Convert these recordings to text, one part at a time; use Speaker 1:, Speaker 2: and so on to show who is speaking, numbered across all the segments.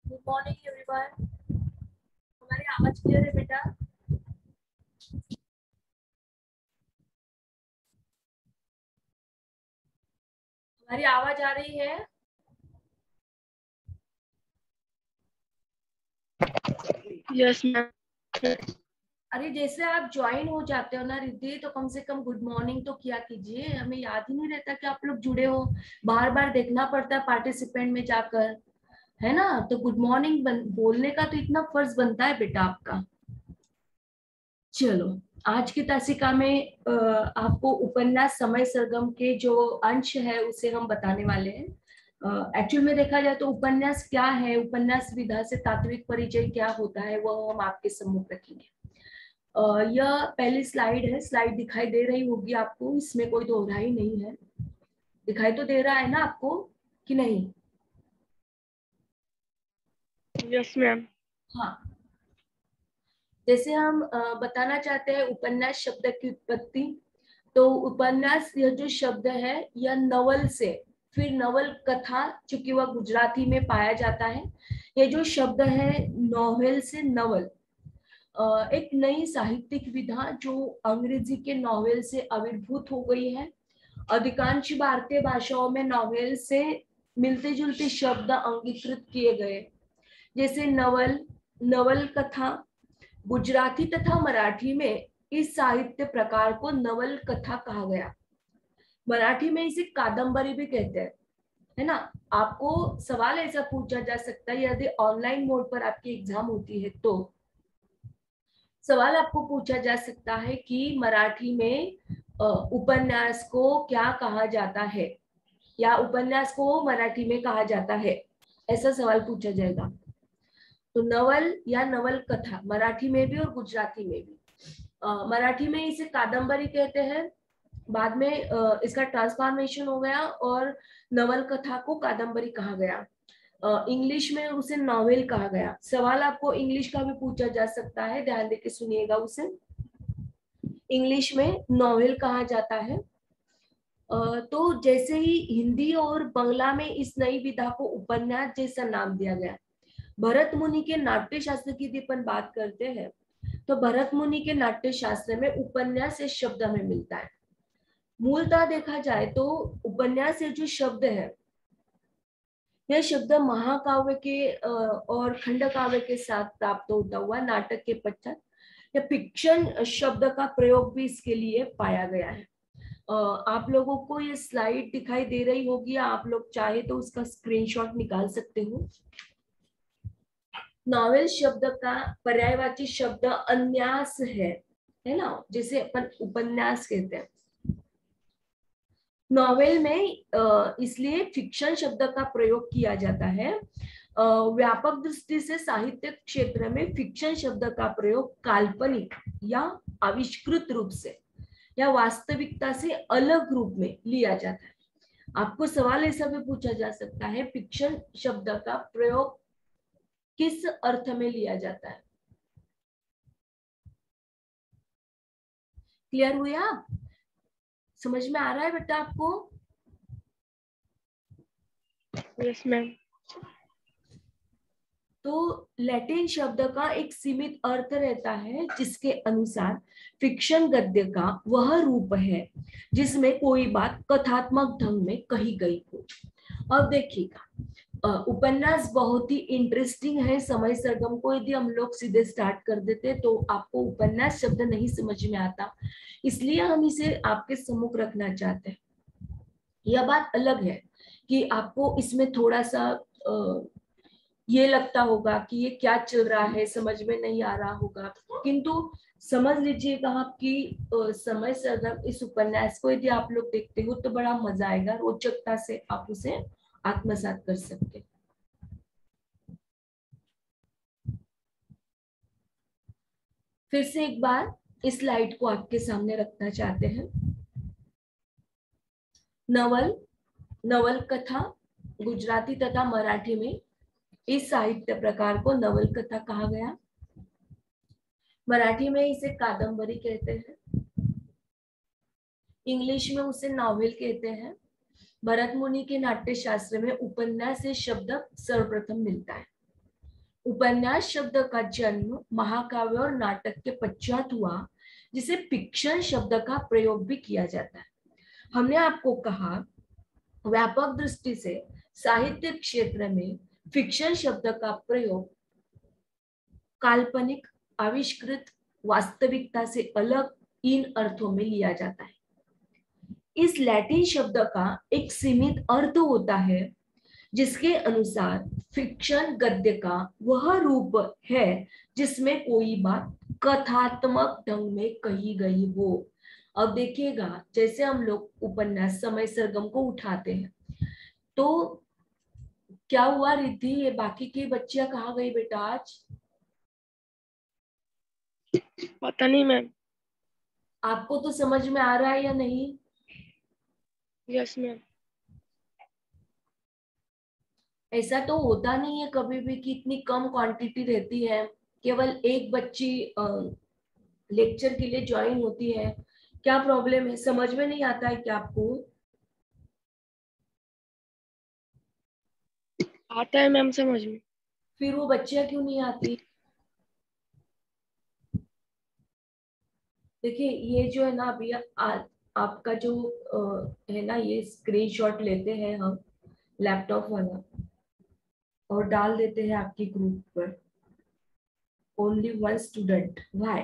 Speaker 1: Good morning everyone. हमारी आवाज clear है बेटा? हमारी आवाज आ रही है?
Speaker 2: Yes ma'am.
Speaker 1: अरे जैसे आप ज्वाइन हो जाते हो ना रिद्धि, तो कम से कम गुड मॉर्निंग तो किया कीजिए। हमें याद ही नहीं रहता कि आप लोग जुड़े हो। बार बार देखना पड़ता है पार्टिसिपेंट में जाकर, है ना? तो गुड मॉर्निंग बोलने का तो इतना फर्ज बनता है बेटा आपका। चलो, आज की तासिका में आपको उपन्यास समय सरगम के जो अंश है उसे हम बताने वाले हैं। एक्चुअल में देखा जाए तो उपन्यास क्या है, उपन्यास विधा से तात्विक परिचय क्या होता है, वह हम आपके सम्मुख रखेंगे। यह पहली स्लाइड है। स्लाइड दिखाई दे रही होगी आपको, इसमें कोई दोहराई नहीं है। दिखाई तो दे रहा है ना आपको कि नहीं?
Speaker 2: Yes ma'am.
Speaker 1: हाँ। जैसे हम बताना चाहते हैं उपन्यास शब्द की उत्पत्ति। तो उपन्यास यह जो शब्द है यह नवल से, फिर नवल कथा, चूंकि वह गुजराती में पाया जाता है। ये जो शब्द है नॉवेल से नवल, एक नई साहित्यिक विधा जो अंग्रेजी के नॉवेल से आविर्भूत हो गई है। अधिकांश भारतीय भाषाओं में नॉवेल से मिलते जुलते शब्द अंगीकृत किए गए, जैसे नवल, नवल कथा। गुजराती तथा मराठी में इस साहित्य प्रकार को नवल कथा कहा गया। मराठी में इसे कादम्बरी भी कहते हैं, है ना? आपको सवाल ऐसा पूछा जा सकता है, यदि ऑनलाइन मोड पर आपकी एग्जाम होती है तो सवाल आपको पूछा जा सकता है कि मराठी में उपन्यास को क्या कहा जाता है, या उपन्यास को मराठी में कहा जाता है, ऐसा सवाल पूछा जाएगा। तो नवल या नवल कथा मराठी में भी और गुजराती में भी। मराठी में इसे कादम्बरी कहते हैं, बाद में इसका ट्रांसफॉर्मेशन हो गया और नवल कथा को कादम्बरी कहा गया। इंग्लिश में उसे नॉवेल कहा गया। सवाल आपको इंग्लिश का भी पूछा जा सकता है, ध्यान देके सुनिएगा। उसे इंग्लिश में नॉवेल कहा जाता है। तो जैसे ही हिंदी और बांग्ला में इस नई विधा को उपन्यास जैसा नाम दिया गया। भरत मुनि के नाट्य शास्त्र की यदि अपन बात करते हैं तो भरत मुनि के नाट्य शास्त्र में उपन्यास इस शब्द में मिलता है। मूलतः देखा जाए तो उपन्यास ये जो शब्द है, यह शब्द महाकाव्य के और खंड काव्य के साथ प्राप्त होता हुआ नाटक के पश्चात या फिक्शन शब्द का प्रयोग भी इसके लिए पाया गया है। आप लोगों को ये स्लाइड दिखाई दे रही होगी, आप लोग चाहे तो उसका स्क्रीनशॉट निकाल सकते हो। नॉवेल शब्द का पर्यायवाची शब्द अन्यास है ना, जिसे अपन उपन्यास कहते हैं। नॉवेल में इसलिए फिक्शन शब्द का प्रयोग किया जाता है। व्यापक दृष्टि से साहित्य क्षेत्र में फिक्शन शब्द का प्रयोग काल्पनिक या आविष्कृत रूप से या वास्तविकता से अलग रूप में लिया जाता है। आपको सवाल ऐसा भी पूछा जा सकता है, फिक्शन शब्द का प्रयोग किस अर्थ में लिया जाता है? क्लियर हुए आप? समझ में आ रहा है बेटा आपको?
Speaker 2: Yes ma'am.
Speaker 1: तो लैटिन शब्द का एक सीमित अर्थ रहता है, जिसके अनुसार फिक्शन गद्य का वह रूप है जिसमें कोई बात कथात्मक ढंग में कही गई हो। अब देखिएगा, उपन्यास बहुत ही इंटरेस्टिंग है। समय सरगम को यदि हम लोग सीधे स्टार्ट कर देते तो आपको उपन्यास शब्द नहीं समझ में आता, इसलिए हम इसे आपके सम्मुख रखना चाहते हैं। यह बात अलग है कि आपको इसमें थोड़ा सा ये लगता होगा कि ये क्या चल रहा है, समझ में नहीं आ रहा होगा, किंतु समझ लीजिएगा आपकी समय सरगम इस उपन्यास को यदि आप लोग देखते हो तो बड़ा मजा आएगा, रोचकता से आप उसे आत्मसात कर सकते। फिर से एक बार इस स्लाइड को आपके सामने रखना चाहते हैं। नवल, नवल कथा गुजराती तथा मराठी में इस साहित्य प्रकार को नवल कथा कहा गया। मराठी में इसे कादम्बरी कहते हैं, इंग्लिश में उसे नॉवेल कहते हैं। भरत मुनि के नाट्य शास्त्र में उपन्यास से शब्द सर्वप्रथम मिलता है। उपन्यास शब्द का जन्म महाकाव्य और नाटक के पश्चात हुआ, जिसे फिक्शन शब्द का प्रयोग भी किया जाता है। हमने आपको कहा व्यापक दृष्टि से साहित्य क्षेत्र में फिक्शन शब्द का प्रयोग काल्पनिक, आविष्कृत, वास्तविकता से अलग इन अर्थों में लिया जाता है। इस लैटिन शब्द का एक सीमित अर्थ होता है, जिसके अनुसार फिक्शन गद्य का वह रूप है जिसमें कोई बात कथात्मक ढंग में कही गई हो। अब देखिएगा, जैसे हम लोग उपन्यास समय सरगम को उठाते हैं, तो क्या हुआ रिद्धि, ये बाकी की बच्चियां कहाँ गई बेटा आज?
Speaker 2: पता नहीं मैम।
Speaker 1: आपको तो समझ में आ रहा है या नहीं?
Speaker 2: Yes ma'am.
Speaker 1: ऐसा तो होता नहीं है कभी भी कि इतनी कम क्वांटिटी रहती है, केवल एक बच्ची लेक्चर के लिए ज्वाइन होती है। क्या प्रॉब्लम है, समझ में नहीं आता है क्या आपको?
Speaker 2: आता है मैम समझ में।
Speaker 1: फिर वो बच्चियां क्यों नहीं आती? देखिए, ये जो है ना अभी आपका जो है ना, ये स्क्रीनशॉट लेते हैं हम लैपटॉप वाला और डाल देते हैं आपकी ग्रुप पर। Only one student, why?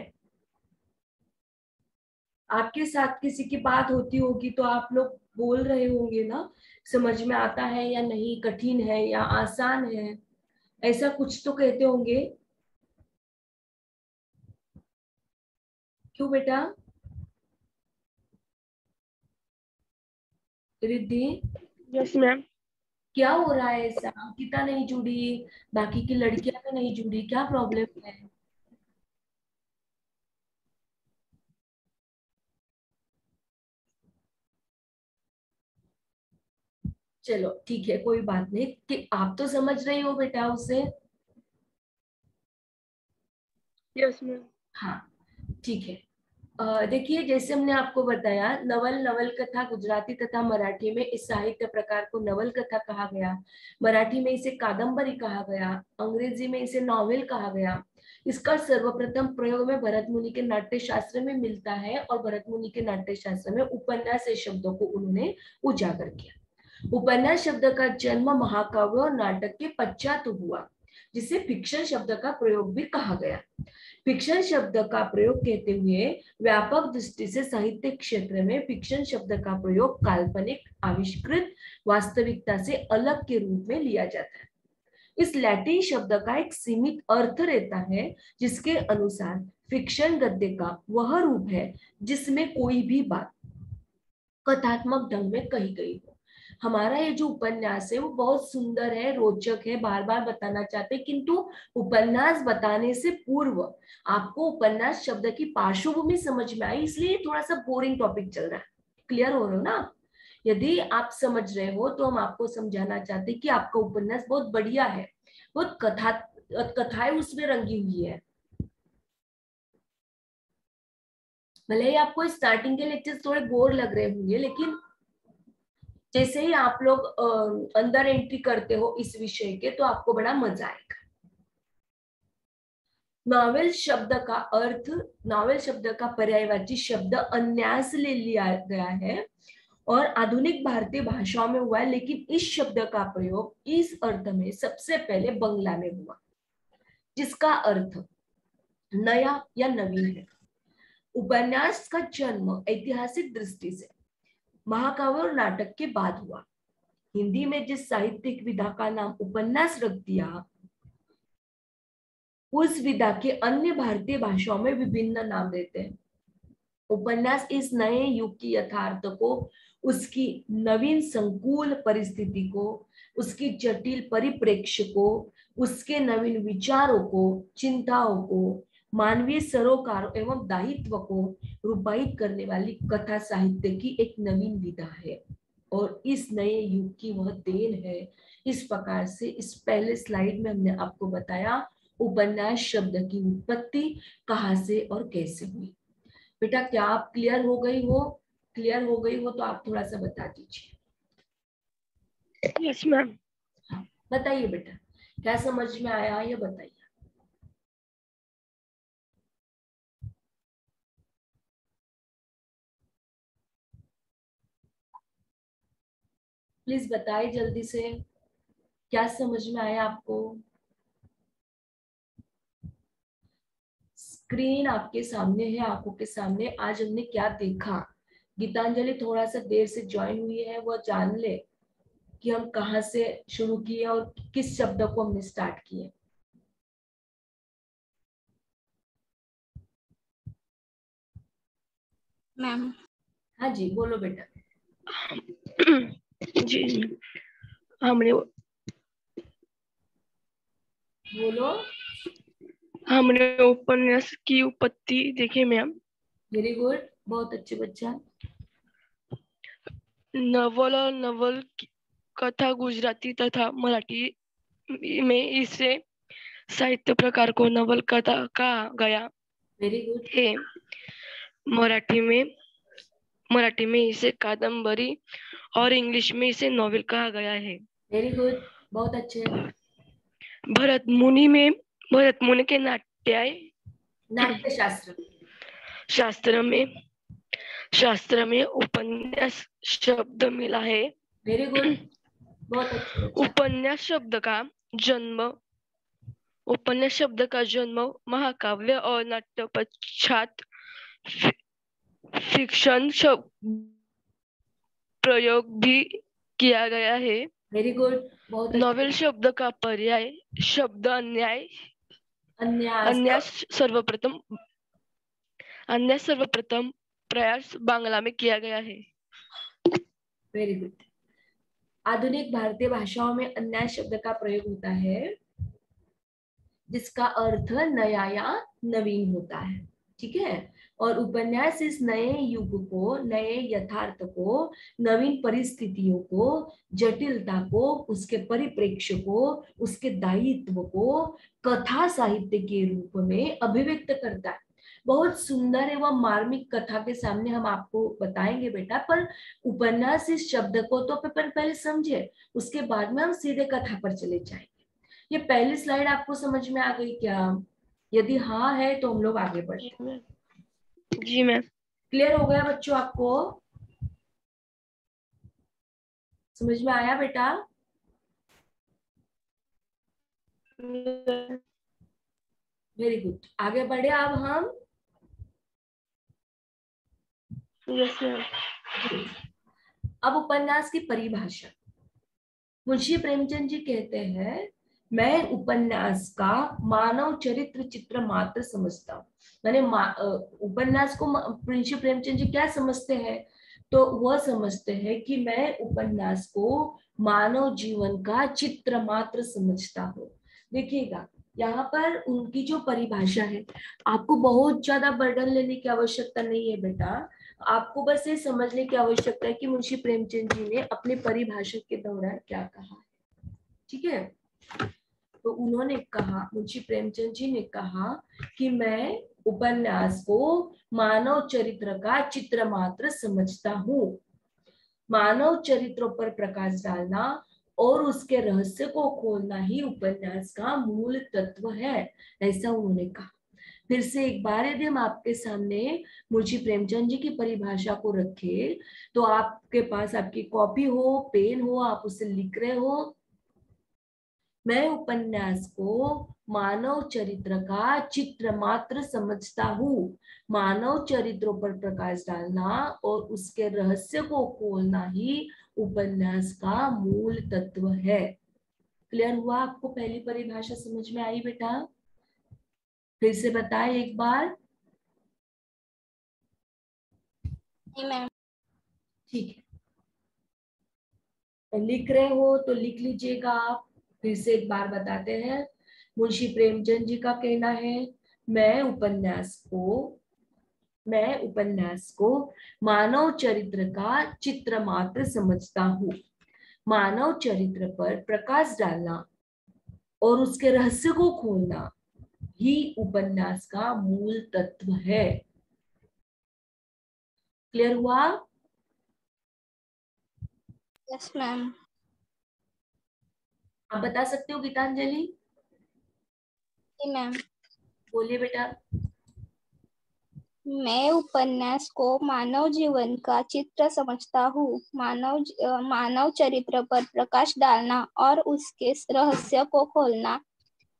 Speaker 1: आपके साथ किसी की बात होती होगी तो आप लोग बोल रहे होंगे ना, समझ में आता है या नहीं, कठिन है या आसान है, ऐसा कुछ तो कहते होंगे। क्यों बेटा? Riddhi,
Speaker 2: yes ma'am.
Speaker 1: क्या हो रहा है ऐसा? अंकिता नहीं जुड़ी, बाकी की लड़कियां तो नहीं जुड़ी, क्या प्रॉब्लम है? चलो ठीक है, कोई बात नहीं, कि आप तो समझ रही हो बेटा उसे।
Speaker 2: Yes ma'am.
Speaker 1: हाँ, ठीक है। देखिए, जैसे हमने आपको बताया, नवल, नवल कथा गुजराती तथा मराठी में इस साहित्य प्रकार को नवल कथा कहा गया, मराठी में इसे कादम्बरी कहा गया, अंग्रेजी में इसे नॉवेल कहा गया। इसका सर्वप्रथम प्रयोग में भरत मुनि के नाट्य शास्त्र में मिलता है, और भरत मुनि के नाट्य शास्त्र में उपन्यास शब्दों को उन्होंने उजागर किया। उपन्यास शब्द का जन्म महाकाव्य और नाटक के पश्चात हुआ, जिसे फिक्शन शब्द का प्रयोग भी कहा गया। फिक्शन शब्द का प्रयोग कहते हुए व्यापक दृष्टि से साहित्य क्षेत्र में फिक्शन शब्द का प्रयोग काल्पनिक, आविष्कृत, वास्तविकता से अलग के रूप में लिया जाता है। इस लैटिन शब्द का एक सीमित अर्थ रहता है, जिसके अनुसार फिक्शन गद्य का वह रूप है जिसमें कोई भी बात कथात्मक ढंग में कही गई हो। हमारा ये जो उपन्यास है वो बहुत सुंदर है, रोचक है, बार बार बताना चाहते हैं, किंतु उपन्यास बताने से पूर्व आपको उपन्यास शब्द की पार्श्वभूमि समझ में आई, इसलिए थोड़ा सा बोरिंग टॉपिक चल रहा है। क्लियर हो रहे हो ना? यदि आप समझ रहे हो तो हम आपको समझाना चाहते हैं कि आपका उपन्यास बहुत बढ़िया है, बहुत कथाएं उसमें रंगी हुई है। भले ही आपको स्टार्टिंग के लेक्चर थोड़े बोर लग रहे होंगे, लेकिन जैसे ही आप लोग अंदर एंट्री करते हो इस विषय के, तो आपको बड़ा मजा आएगा। नॉवेल शब्द का अर्थ, नॉवेल शब्द का पर्यायवाची शब्द अन्यास ले लिया गया है और आधुनिक भारतीय भाषाओं में हुआ है, लेकिन इस शब्द का प्रयोग इस अर्थ में सबसे पहले बंगला में हुआ, जिसका अर्थ नया या नवीन है। उपन्यास का जन्म ऐतिहासिक दृष्टि से महाकाव्य और नाटक के बाद हुआ। हिंदी में जिस साहित्यिक विधा का नाम उपन्यास रख दिया, उस विधा के अन्य भारतीय भाषाओं में विभिन्न नाम देते हैं। उपन्यास इस नए युग की यथार्थ को, उसकी नवीन संकुल परिस्थिति को, उसकी जटिल परिप्रेक्ष्य को, उसके नवीन विचारों को, चिंताओं को, मानवीय सरोकारों एवं दायित्व को रूपायित करने वाली कथा साहित्य की एक नवीन विधा है, और इस नए युग की वह देन है। इस प्रकार से इस पहले स्लाइड में हमने आपको बताया उपन्यास शब्द की उत्पत्ति कहाँ से और कैसे हुई। बेटा, क्या आप क्लियर हो गई हो? क्लियर हो गई हो तो आप थोड़ा सा बता दीजिए।
Speaker 2: Yes ma'am.
Speaker 1: हाँ, बताइए बेटा, क्या समझ में आया ये बताइए। प्लीज बताइए जल्दी से, क्या समझ में आया आपको। स्क्रीन आपके सामने है, आंखों के सामने। आज हमने क्या देखा। गीतांजलि थोड़ा सा देर से ज्वाइन हुई है, वो जान ले कि हम कहाँ से शुरू किए और किस शब्द को हमने स्टार्ट किए।
Speaker 2: मैम।
Speaker 1: हाँ जी बोलो बेटा।
Speaker 2: जी हमने
Speaker 1: बोलो।
Speaker 2: हमने उपन्यास की उत्पत्ति देखी मैम।
Speaker 1: वेरी गुड, बहुत अच्छे बच्चा।
Speaker 2: नवल और नवल कथा गुजराती तथा मराठी में इसे साहित्य प्रकार को नवल कथा कहा गया
Speaker 1: वेरी गुड।
Speaker 2: है। मराठी में मराठी में इसे कादम्बरी और इंग्लिश में इसे नॉवेल कहा गया है।
Speaker 1: वेरी गुड, बहुत अच्छे।
Speaker 2: भरत मुनि के
Speaker 1: नाट्य शास्त्र।
Speaker 2: शास्त्र में शास्त्र में उपन्यास शब्द मिला है।
Speaker 1: वेरी गुड, बहुत अच्छे बच्चा।
Speaker 2: उपन्यास शब्द का जन्म उपन्यास शब्द का जन्म महाकाव्य और नाट्य पश्चात फिक्शन प्रयोग भी किया गया है।
Speaker 1: वेरी गुड, बहुत अच्छे।
Speaker 2: नॉवेल शब्द का पर्याय शब्द अन्याय
Speaker 1: अन्यास।
Speaker 2: अन्यास सर्वप्रथम अन्यास सर्वप्रथम प्रयास बांग्ला में किया गया है।
Speaker 1: Very good. आधुनिक भारतीय भाषाओं में अन्याय शब्द का प्रयोग होता है जिसका अर्थ नया या नवीन होता है। ठीक है। और उपन्यास इस नए युग को, नए यथार्थ को, नवीन परिस्थितियों को, जटिलता को, उसके परिप्रेक्ष्य को, उसके दायित्व को कथा साहित्य के रूप में अभिव्यक्त करता है। बहुत सुंदर एवं मार्मिक कथा के सामने हम आपको बताएंगे बेटा, पर उपन्यास इस शब्द को तो अपन पहले समझे, उसके बाद में हम सीधे कथा पर चले जाएंगे। ये पहली स्लाइड आपको समझ में आ गई क्या। यदि हाँ है तो हम लोग आगे
Speaker 2: जी
Speaker 1: बढ़ते हैं।
Speaker 2: मैम। जी मैम।
Speaker 1: क्लियर हो गया बच्चों आपको, समझ में आया बेटा। वेरी गुड, आगे बढ़े अब हम।
Speaker 2: Yes ma'am.
Speaker 1: गुड। अब उपन्यास की परिभाषा। मुंशी प्रेमचंद जी कहते हैं, मैं उपन्यास का मानव चरित्र चित्र मात्र समझता हूँ। मैंने उपन्यास को मुंशी प्रेमचंद जी क्या समझते हैं, तो वह समझते हैं कि मैं उपन्यास को मानव जीवन का चित्र मात्र समझता हूँ। देखिएगा, यहाँ पर उनकी जो परिभाषा है, आपको बहुत ज्यादा बर्डन लेने की आवश्यकता नहीं है बेटा। आपको बस ये समझने की आवश्यकता है कि मुंशी प्रेमचंद जी ने अपने परिभाषा के दौरान क्या कहा है। ठीक है। तो उन्होंने कहा, मुंशी प्रेमचंद जी ने कहा कि मैं उपन्यास को मानव चरित्र का चित्र मात्र समझता हूँ। मानव चरित्रों पर प्रकाश डालना और उसके रहस्य को खोलना ही उपन्यास का मूल तत्व है, ऐसा उन्होंने कहा। फिर से एक बार यदि हम आपके सामने मुंशी प्रेमचंद जी की परिभाषा को रखें, तो आपके पास आपकी कॉपी हो, पेन हो, आप उसे लिख रहे हो। मैं उपन्यास को मानव चरित्र का चित्र मात्र समझता हूँ। मानव चरित्रों पर प्रकाश डालना और उसके रहस्य को खोलना ही उपन्यास का मूल तत्व है। क्लियर हुआ आपको, पहली परिभाषा समझ में आई बेटा। फिर से बताए एक बार।
Speaker 2: मैम।
Speaker 1: ठीक है, लिख रहे हो तो लिख लीजिएगा आप। फिर से एक बार बताते हैं। मुंशी प्रेमचंद जी का कहना है, मैं उपन्यास को मानव चरित्र का चित्र मात्र समझता हूँ। मानव चरित्र पर प्रकाश डालना और उसके रहस्य को खोलना ही उपन्यास का मूल तत्व है। क्लियर हुआ।
Speaker 2: Yes ma'am.
Speaker 1: आप बता सकते हो गीतांजलि?
Speaker 3: जी मैम।
Speaker 1: बोलिए बेटा।
Speaker 3: मैं उपन्यास को मानव जीवन का चित्र समझता हूँ। मानव चरित्र पर प्रकाश डालना और उसके रहस्य को खोलना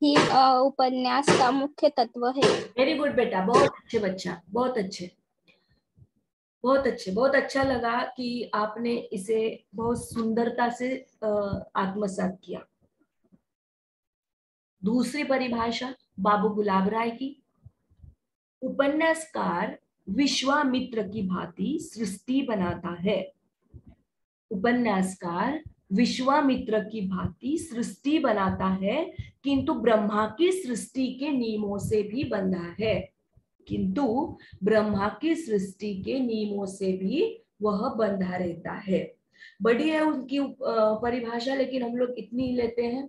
Speaker 3: ही उपन्यास का मुख्य तत्व है।
Speaker 1: वेरी गुड बेटा, बहुत अच्छे बच्चा, बहुत अच्छे, बहुत अच्छे। बहुत अच्छा लगा कि आपने इसे बहुत सुंदरता से आत्मसात किया। दूसरी परिभाषा बाबू गुलाब राय की, उपन्यासकार विश्वामित्र की भांति सृष्टि बनाता है। उपन्यासकार विश्वामित्र की भांति सृष्टि बनाता है, किंतु ब्रह्मा की सृष्टि के नियमों से भी बंधा है। किंतु ब्रह्मा की सृष्टि के नियमों से भी वह बंधा रहता है। बड़ी है उनकी परिभाषा, लेकिन हम लोग इतनी ही लेते हैं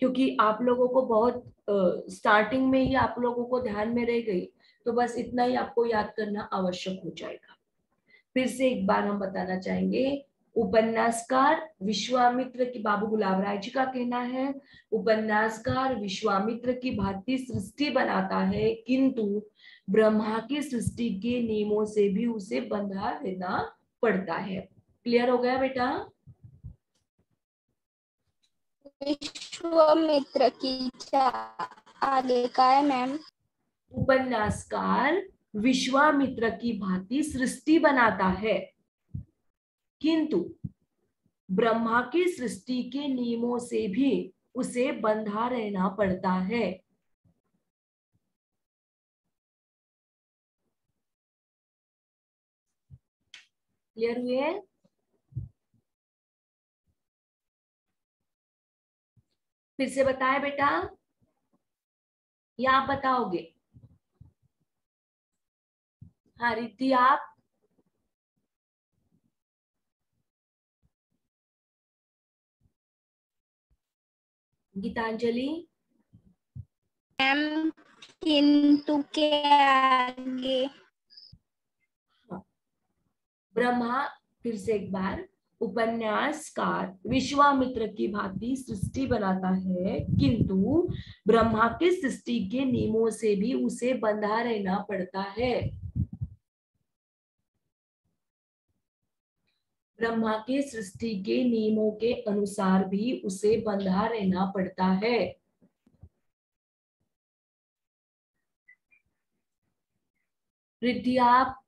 Speaker 1: क्योंकि आप लोगों को बहुत स्टार्टिंग में ही आप लोगों को ध्यान में रह गई, तो बस इतना ही आपको याद करना आवश्यक हो जाएगा। फिर से एक बार हम बताना चाहेंगे, उपन्यासकार विश्वामित्र की, बाबू गुलाब राय जी का कहना है, उपन्यासकार विश्वामित्र की भांति सृष्टि बनाता है, किंतु ब्रह्मा की सृष्टि के नियमों से भी उसे बंधा रहना पड़ता है। क्लियर हो गया बेटा?
Speaker 3: विश्वामित्र की आगे का है मैम?
Speaker 1: उपन्यासकार विश्वामित्र की भांति सृष्टि बनाता है, किंतु ब्रह्मा की सृष्टि के नियमों से भी उसे बंधा रहना पड़ता है। क्लियर हुए? फिर से बताए बेटा, या आप बताओगे? हाँ रिद्धि, आप? गीतांजलि?
Speaker 3: मैम किंतु के आगे
Speaker 1: ब्रह्मा, फिर से एक बार, उपन्यासकार विश्वामित्र की भांति सृष्टि बनाता है, किंतु ब्रह्मा की सृष्टि के नियमों से भी उसे बंधा रहना पड़ता है। ब्रह्मा की सृष्टि के नियमों के अनुसार भी उसे बंधा रहना पड़ता है। रिद्धि, आप?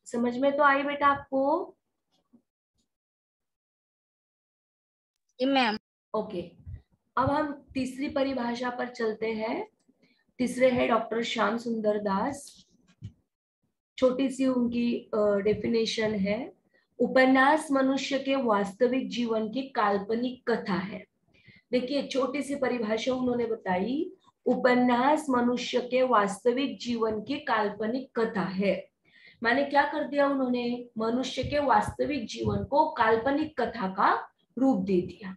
Speaker 1: समझ में तो आई बेटा आपको?
Speaker 3: जी मैम।
Speaker 1: ओके, अब हम तीसरी परिभाषा पर चलते हैं। तीसरे है डॉक्टर श्याम सुंदर दास। छोटी सी उनकी डेफिनेशन है, उपन्यास मनुष्य के वास्तविक जीवन की काल्पनिक कथा है। देखिए, छोटी सी परिभाषा उन्होंने बताई, उपन्यास मनुष्य के वास्तविक जीवन की काल्पनिक कथा है। मैंने क्या कर दिया, उन्होंने मनुष्य के वास्तविक जीवन को काल्पनिक कथा का रूप दे दिया।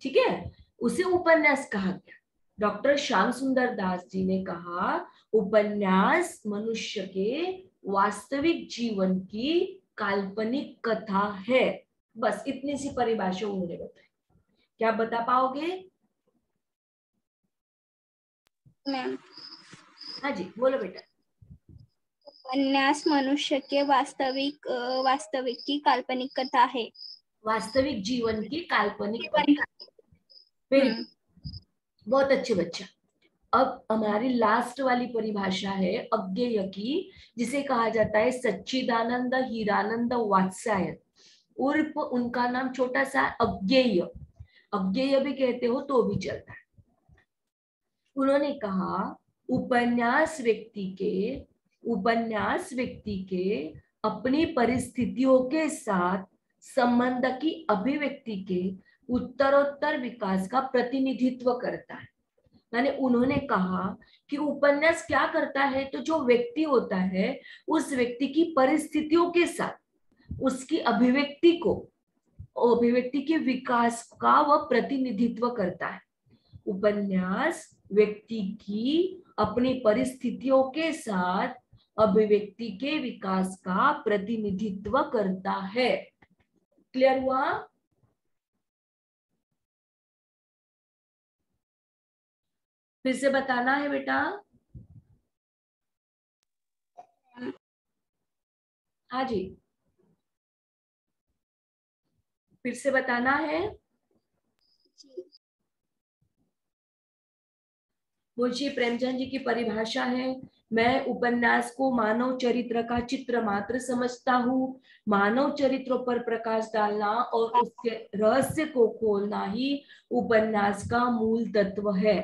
Speaker 1: ठीक है, उसे उपन्यास कहा गया। डॉक्टर श्याम सुंदर दास जी ने कहा, उपन्यास मनुष्य के वास्तविक जीवन की काल्पनिक कथा है। बस इतनी सी परिभाषा उन्होंने बताई। क्या बता पाओगे?
Speaker 3: मैम
Speaker 1: हाँ जी, बोलो बेटा।
Speaker 3: उपन्यास मनुष्य के वास्तविक की काल्पनिक कथा है।
Speaker 1: वास्तविक जीवन की काल्पनिक
Speaker 3: जीवन।
Speaker 1: कथा। वेरी, बहुत अच्छे बच्चा। अब हमारी लास्ट वाली परिभाषा है अज्ञेय की, जिसे कहा जाता है सच्चिदानंद हीरानंद वात्स्यायन, उर्फ उनका नाम छोटा सा अज्ञेय, अज्ञेय भी कहते हो तो भी चलता है। उन्होंने कहा, उपन्यास व्यक्ति के अपनी परिस्थितियों के साथ संबंध की अभिव्यक्ति के उत्तरोत्तर विकास का प्रतिनिधित्व करता है। माने उन्होंने कहा कि उपन्यास क्या करता है, तो जो व्यक्ति होता है उस व्यक्ति की परिस्थितियों के साथ उसकी अभिव्यक्ति के विकास का वह प्रतिनिधित्व करता है। उपन्यास व्यक्ति की अपनी परिस्थितियों के साथ अभिव्यक्ति के विकास का प्रतिनिधित्व करता है। क्लियर हुआ? फिर से बताना है बेटा। हाँ जी, फिर से बताना है। मुंशी प्रेमचंद जी की परिभाषा है, मैं उपन्यास को मानव चरित्र का चित्र मात्र समझता हूँ। मानव चरित्रों पर प्रकाश डालना और उसके रहस्य को खोलना ही उपन्यास का मूल तत्व है।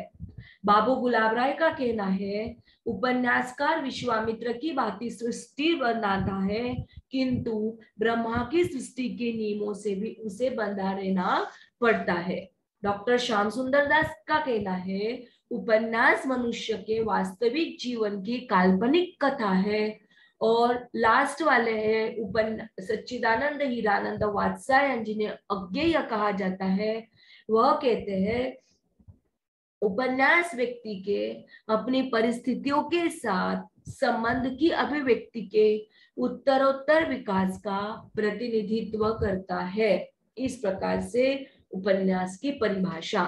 Speaker 1: बाबू गुलाब राय का कहना है, उपन्यासकार विश्वामित्र की भांति सृष्टि बनाता है, किंतु ब्रह्मा की सृष्टि के नियमों से भी उसे बंधा रहना पड़ता है। डॉक्टर श्याम सुंदर दास का कहना है, उपन्यास मनुष्य के वास्तविक जीवन की काल्पनिक कथा है। और लास्ट वाले है सच्चिदानंद हीरानंद वात्स्यायन जिन्हें अज्ञेय कहा जाता है, वह कहते हैं उपन्यास व्यक्ति के अपनी परिस्थितियों के साथ संबंध की अभिव्यक्ति के उत्तरोत्तर विकास का प्रतिनिधित्व करता है। इस प्रकार से उपन्यास की परिभाषा।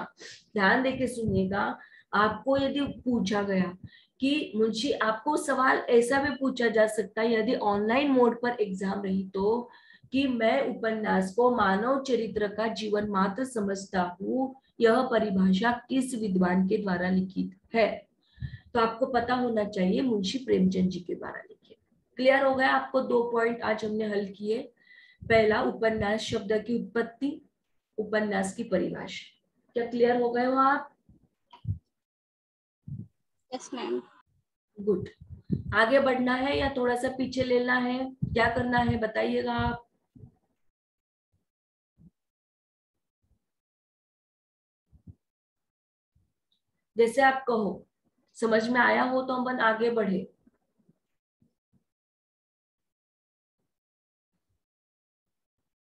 Speaker 1: ध्यान देके सुनिएगा। आपको यदि पूछा गया कि मुंशी, आपको सवाल ऐसा भी पूछा जा सकता है यदि ऑनलाइन मोड पर एग्जाम रही तो, कि मैं उपन्यास को मानव चरित्र का जीवन मात्र समझता हूँ, यह परिभाषा किस विद्वान के द्वारा लिखित है? तो आपको पता होना चाहिए मुंशी प्रेमचंद जी के द्वारा लिखित। क्लियर हो गया आपको? 2 पॉइंट आज हमने हल किए। पहला, उपन्यास शब्द की उत्पत्ति, उपन्यास की परिभाषा। क्या क्लियर हो गए हो आप?
Speaker 3: Yes ma'am.
Speaker 1: गुड। आगे बढ़ना है या थोड़ा सा पीछे लेना है? क्या करना है बताइएगा आप। जैसे आप कहो, समझ में आया हो तो अपन आगे बढ़े।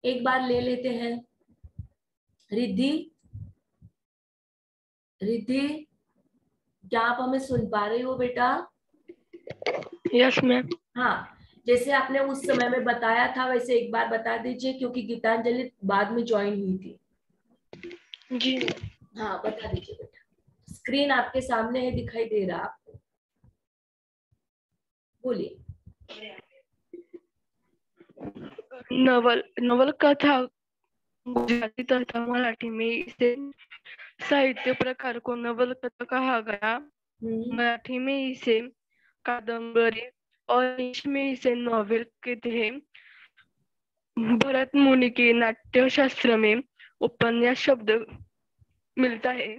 Speaker 1: एक बार ले लेते हैं। रिद्धि, रिद्धि, क्या आप हमें सुन पा रही हो बेटा?
Speaker 2: Yes ma'am.
Speaker 1: हाँ, जैसे आपने उस समय में बताया था वैसे एक बार बता दीजिए, क्योंकि गीतांजलि बाद में ज्वाइन हुई थी।
Speaker 2: जी।
Speaker 1: हाँ, बता दीजिए बेटा। स्क्रीन आपके सामने है, दिखाई दे रहा आपको? बोलिए।
Speaker 2: नवलकथा गुजराती तथा मराठी में इसे साहित्य प्रकार को नवलकथा कहा गया। मराठी में इसे कादम्बरी और इंग्लिश में इसे नॉवेल कहते हैं। भरत मुनि के नाट्य शास्त्र में उपन्यास शब्द मिलता है।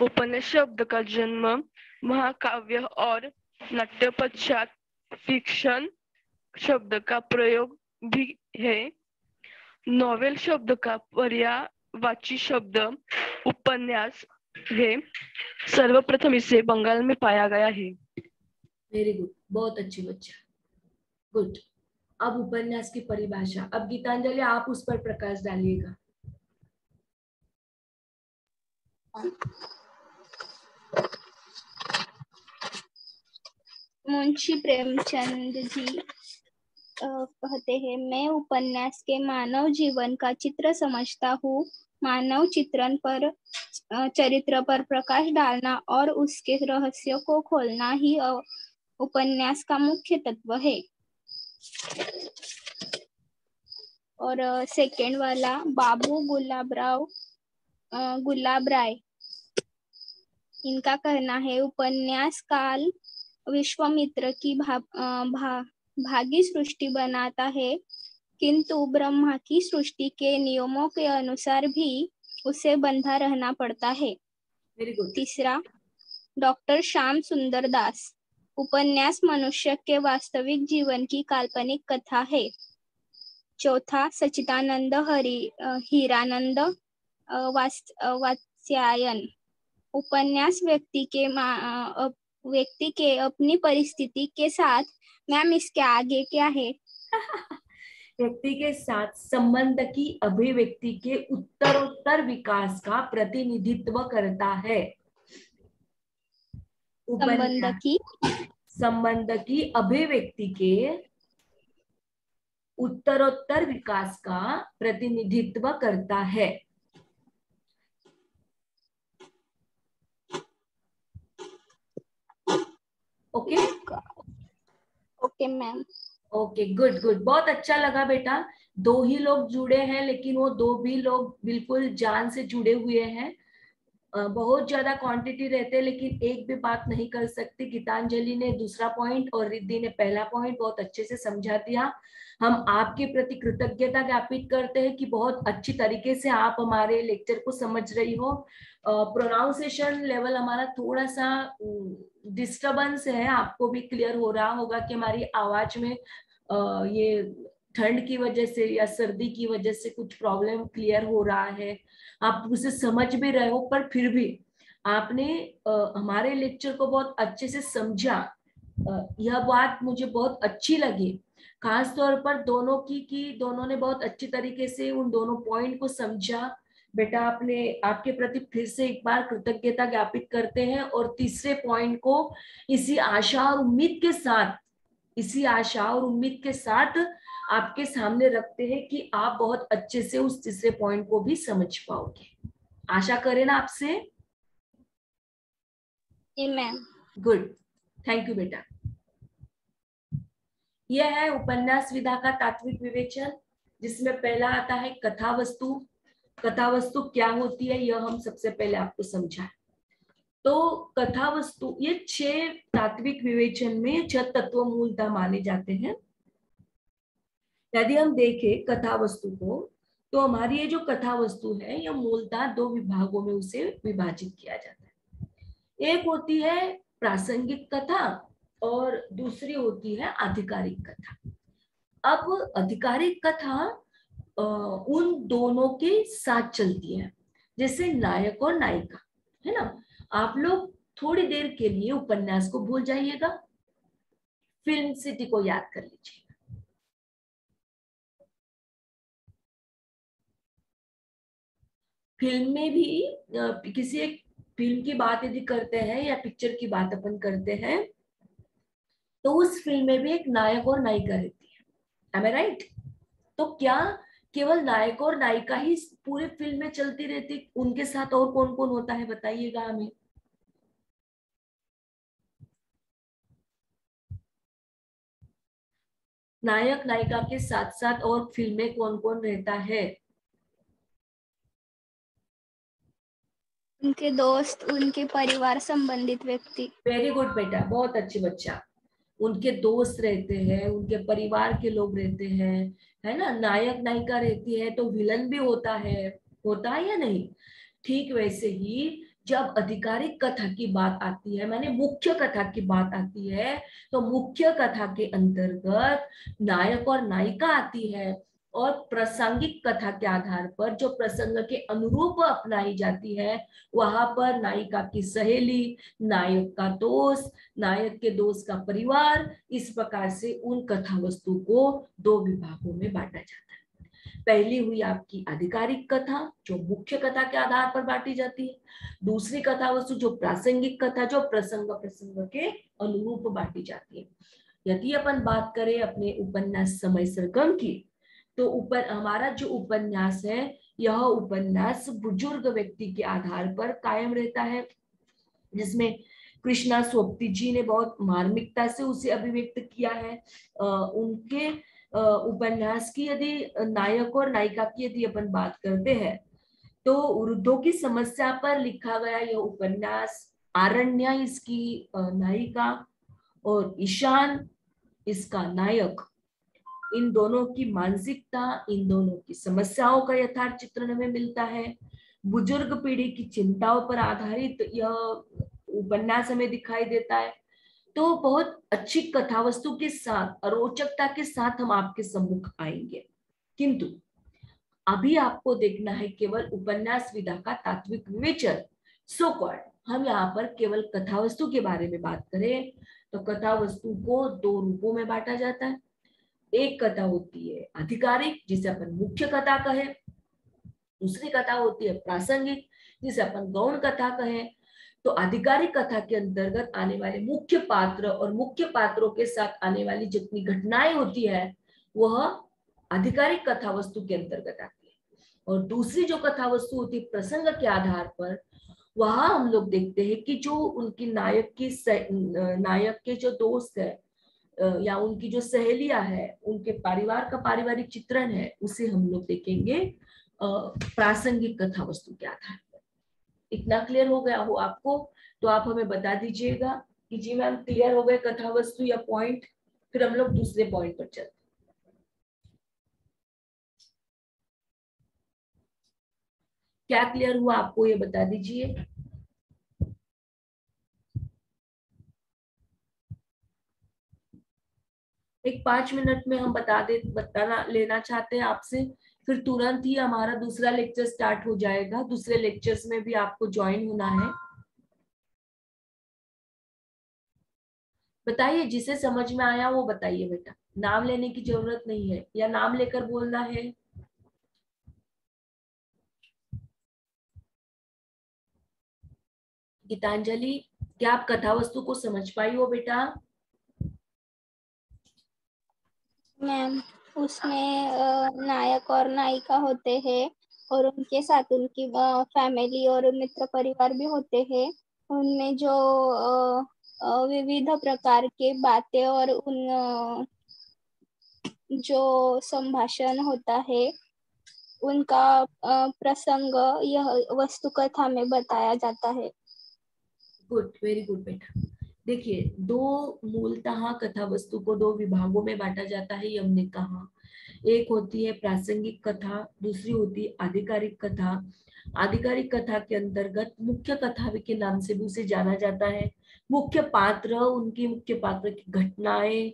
Speaker 2: उपन्यास शब्द का जन्म महाकाव्य और नाट्य पश्चात फिक्शन शब्द का प्रयोग भी है। नॉवेल शब्द का पर्यायवाची शब्द उपन्यास है। सर्वप्रथम इसे बंगाल में पाया गया है।
Speaker 1: वेरी गुड, बहुत अच्छी बच्चा, गुड। अब उपन्यास की परिभाषा। अब गीतांजलि आप उस पर प्रकाश डालिएगा।
Speaker 3: मुंशी प्रेमचंद जी कहते हैं, मैं उपन्यास के मानव जीवन का चित्र समझता हूँ। मानव चित्रण पर चरित्र पर प्रकाश डालना और उसके रहस्य को खोलना ही उपन्यास का मुख्य तत्व है। और सेकेंड वाला, बाबू गुलाब राय, इनका कहना है, उपन्यास काल विश्वामित्र की भागी सृष्टि बनाता है, किंतु ब्रह्मा की सृष्टि के नियमों के अनुसार भी उसे बंधा रहना पड़ता है।
Speaker 1: Very good.
Speaker 3: तीसरा, डॉक्टर श्याम सुंदर दास, उपन्यास मनुष्य के वास्तविक जीवन की काल्पनिक कथा है। चौथा, सच्चिदानंद हीरानंद वात्स्यायन, उपन्यास व्यक्ति के अपनी परिस्थिति के साथ, मैम इसके आगे क्या है?
Speaker 1: व्यक्ति के साथ संबंध की अभिव्यक्ति के उत्तरोत्तर विकास का प्रतिनिधित्व करता है। संबंध की अभिव्यक्ति के उत्तरोत्तर विकास का प्रतिनिधित्व करता है। Okay
Speaker 3: okay ma'am.
Speaker 1: Okay good good, बहुत अच्छा लगा बेटा। दो ही लोग जुड़े हैं, लेकिन वो दो भी लोग बिल्कुल जान से जुड़े हुए हैं। बहुत ज्यादा क्वांटिटी रहते हैं, लेकिन एक भी बात नहीं कर सकती। गीतांजलि ने दूसरा पॉइंट और रिद्धि ने पहला पॉइंट बहुत अच्छे से समझा दिया। हम आपके प्रति कृतज्ञता ज्ञापित करते हैं कि बहुत अच्छी तरीके से आप हमारे लेक्चर को समझ रही हो। प्रोनाउंसिएशन लेवल हमारा थोड़ा सा डिस्टरबेंस है, आपको भी क्लियर हो रहा होगा कि हमारी आवाज में ये ठंड की वजह से या सर्दी की वजह से कुछ प्रॉब्लम क्लियर हो रहा है। आप उसे समझ भी रहे हो, पर फिर भी आपने हमारे लेक्चर को बहुत अच्छे से समझा। यह बात मुझे बहुत अच्छी लगी, खास तौर पर दोनों की कि दोनों ने बहुत अच्छी तरीके से उन दोनों पॉइंट को समझा। बेटा आपने, आपके प्रति फिर से एक बार कृतज्ञता ज्ञापित करते हैं। और तीसरे पॉइंट को इसी आशा और उम्मीद के साथ, इसी आशा और उम्मीद के साथ आपके सामने रखते हैं कि आप बहुत अच्छे से उस तीसरे पॉइंट को भी समझ पाओगे। आशा करें ना आपसे।
Speaker 3: जी मैम।
Speaker 1: गुड, थैंक यू बेटा। यह है उपन्यास विधा का तात्विक विवेचन, जिसमें पहला आता है कथा वस्तु। कथा वस्तु क्या होती है यह हम सबसे पहले आपको समझाएं। तो कथा वस्तु, ये 6 तात्विक विवेचन में 6 तत्व मूलतः माने जाते हैं। यदि हम देखें कथा वस्तु को, तो हमारी ये जो कथा वस्तु है यह मूलतः 2 विभागों में उसे विभाजित किया जाता है। एक होती है प्रासंगिक कथा और दूसरी होती है आधिकारिक कथा। अब आधिकारिक कथा उन दोनों के साथ चलती है, जैसे नायक और नायिका, है ना। आप लोग थोड़ी देर के लिए उपन्यास को भूल जाइएगा, फिल्म सिटी को याद कर लीजिए। फिल्म में भी किसी एक फिल्म की बात यदि करते हैं या पिक्चर की बात अपन करते हैं, तो उस फिल्म में भी एक नायक और नायिका रहती है। Am I right? तो क्या केवल नायक और नायिका ही पूरी फिल्म में चलती रहती, उनके साथ और कौन कौन होता है बताइएगा हमें। नायक नायिका के साथ साथ और फिल्म में कौन कौन रहता है?
Speaker 3: उनके दोस्त, उनके परिवार संबंधित व्यक्ति।
Speaker 1: वेरी गुड बेटा, बहुत अच्छी बच्चा। उनके दोस्त रहते हैं, उनके परिवार के लोग रहते हैं, है ना। नायक नायिका रहती है तो विलन भी होता है या नहीं। ठीक वैसे ही जब आधिकारिक कथा की बात आती है, माने मुख्य कथा की बात आती है, तो मुख्य कथा के अंतर्गत नायक और नायिका आती है। और प्रासंगिक कथा के आधार पर जो प्रसंग के अनुरूप अपनाई जाती है, वहां पर नायिका की सहेली, नायक का दोस्त, नायक के दोस्त का परिवार, इस प्रकार से उन कथा वस्तु को 2 विभागों में बांटा जाता है। पहली हुई आपकी आधिकारिक कथा, जो मुख्य कथा के आधार पर बांटी जाती है। दूसरी कथा वस्तु जो प्रासंगिक कथा, जो प्रसंग के अनुरूप बांटी जाती है। यदि अपन बात करें अपने उपन्यास समय सरगम की, तो ऊपर हमारा जो उपन्यास है, यह उपन्यास बुजुर्ग व्यक्ति के आधार पर कायम रहता है, जिसमें कृष्णा सोपती जी ने बहुत मार्मिकता से उसे अभिव्यक्त किया है। उनके उपन्यास की यदि नायक और नायिका की यदि अपन बात करते हैं, तो वृद्धों की समस्या पर लिखा गया यह उपन्यास, आरण्या इसकी नायिका और ईशान इसका नायक, इन दोनों की मानसिकता, इन दोनों की समस्याओं का यथार्थ चित्रण हमें मिलता है। बुजुर्ग पीढ़ी की चिंताओं पर आधारित यह उपन्यास हमें दिखाई देता है। तो बहुत अच्छी कथा वस्तु के साथ, रोचकता के साथ हम आपके सम्मुख आएंगे। किंतु अभी आपको देखना है केवल उपन्यास विधा का तात्विक विवेचन, सो कॉल्ड। हम यहाँ पर केवल कथा वस्तु के बारे में बात करें, तो कथा वस्तु को 2 रूपों में बांटा जाता है। एक कथा होती है आधिकारिक, जिसे अपन मुख्य कथा कहें। दूसरी कथा होती है प्रासंगिक, जिसे अपन गौण कथा कहें। तो आधिकारिक कथा के अंतर्गत आने वाले मुख्य पात्र और मुख्य पात्रों के साथ आने वाली जितनी घटनाएं होती है वह आधिकारिक कथा वस्तु के अंतर्गत आती है। और दूसरी जो कथा वस्तु होती है प्रसंग के आधार पर, वहां हम लोग देखते हैं कि जो उनकी नायक के जो दोस्त है या उनकी जो सहेलियां है, उनके परिवार का पारिवारिक चित्रण है, उसे हम लोग देखेंगे प्रासंगिक कथा वस्तु के आधार पर। इतना क्लियर हो गया हो आपको? तो आप हमें बता दीजिएगा कि जी मैम क्लियर हो गए कथा वस्तु या पॉइंट, फिर हम लोग दूसरे पॉइंट पर चलते। क्या क्लियर हुआ आपको, ये बता दीजिए। एक 5 मिनट में हम बताना लेना चाहते हैं आपसे, फिर तुरंत ही हमारा दूसरा लेक्चर स्टार्ट हो जाएगा। दूसरे लेक्चर्स में भी आपको ज्वाइन होना है। बताइए, जिसे समझ में आया वो बताइए बेटा, नाम लेने की जरूरत नहीं है, या नाम लेकर बोलना है। गीतांजलि, क्या आप कथा वस्तु को समझ पाई हो बेटा?
Speaker 3: मैम, उसमें नायक और नायिका होते हैं और उनके साथ उनकी फैमिली और मित्र परिवार भी होते हैं। उनमें जो विविध प्रकार के बातें और उन जो संभाषण होता है उनका प्रसंग यह वस्तु कथा में बताया जाता है।
Speaker 1: गुड, वेरी गुड बेटा। देखिए, दो मूलतः कथा वस्तु को दो विभागों में बांटा जाता है, ये हमने कहा। एक होती है प्रासंगिक कथा, दूसरी होती है आधिकारिक कथा। आधिकारिक कथा के अंतर्गत मुख्य कथा के नाम से भी उसे जाना जाता है। मुख्य पात्र, उनकी मुख्य पात्र की घटनाएं,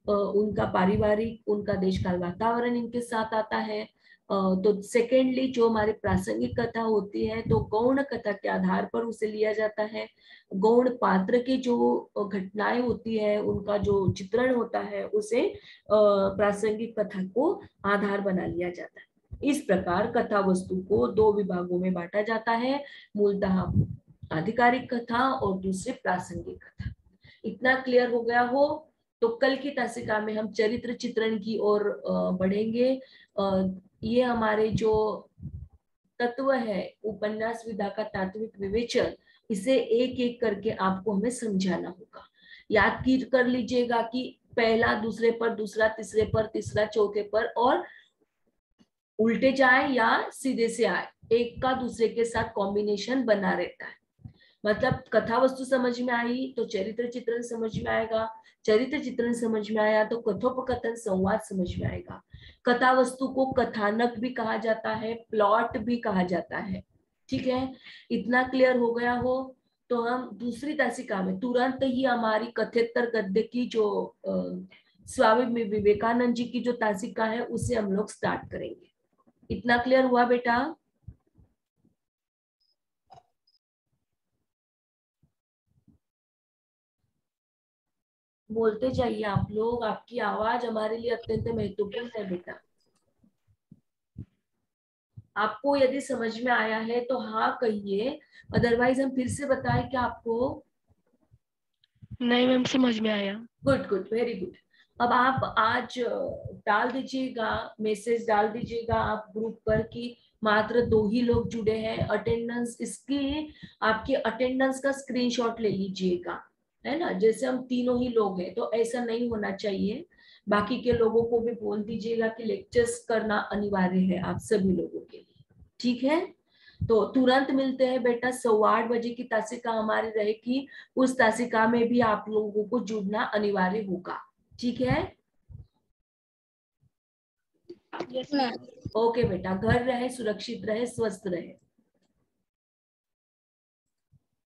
Speaker 1: उनका पारिवारिक, उनका देश काल वातावरण इनके साथ आता है। तो सेकेंडली जो हमारी प्रासंगिक कथा होती है, तो गौण कथा के आधार पर उसे लिया जाता है। गौण पात्र की जो घटनाएं होती है, उनका जो चित्रण होता है, उसे प्रासंगिक कथा को आधार बना लिया जाता है। इस प्रकार कथा वस्तु को दो विभागों में बांटा जाता है, मूलतः आधिकारिक कथा और दूसरे प्रासंगिक कथा। इतना क्लियर हो गया हो तो कल की तासिका में हम चरित्र चित्रण की ओर बढ़ेंगे। ये हमारे जो तत्व है उपन्यास विधा का तात्विक विवेचन, इसे एक एक करके आपको हमें समझाना होगा। याद कर लीजिएगा कि पहला दूसरे पर, दूसरा तीसरे पर, तीसरा चौथे पर, और उल्टे जाए या सीधे से आए, एक का दूसरे के साथ कॉम्बिनेशन बना रहता है। मतलब कथा वस्तु समझ में आई तो चरित्र चित्रण समझ में आएगा, चरित्र चित्रण समझ में आया तो कथोपकथन संवाद समझ में आएगा। कथा वस्तु को कथानक भी कहा जाता है, प्लॉट भी कहा जाता है। ठीक है, इतना क्लियर हो गया हो तो हम दूसरी तासिका में तुरंत ही हमारी कथेतर गद्य की जो स्वामी विवेकानंद जी की जो तासिका है उसे हम लोग स्टार्ट करेंगे। इतना क्लियर हुआ बेटा? बोलते जाइए आप लोग, आपकी आवाज हमारे लिए अत्यंत महत्वपूर्ण है बेटा। आपको यदि समझ में आया है तो हाँ कहिए, अदरवाइज हम फिर से बताएं क्या आपको?
Speaker 2: नहीं मैम, समझ में आया।
Speaker 1: Good good, very good. अब आप आज डाल दीजिएगा, मैसेज डाल दीजिएगा आप ग्रुप पर कि मात्र 2 ही लोग जुड़े हैं। अटेंडेंस, इसकी आपकी अटेंडेंस का स्क्रीनशॉट ले लीजिएगा, है ना। जैसे हम तीनों ही लोग हैं तो ऐसा नहीं होना चाहिए। बाकी के लोगों को भी बोल दीजिएगा कि लेक्चर्स करना अनिवार्य है आप सभी लोगों के लिए। ठीक है, तो तुरंत मिलते हैं बेटा। 8:15 बजे की तासिका हमारी रहेगी, उस तासिका में भी आप लोगों को जुड़ना अनिवार्य होगा। ठीक है,
Speaker 3: यस मैम।
Speaker 1: ओके बेटा, घर रहे, सुरक्षित रहे, स्वस्थ रहे।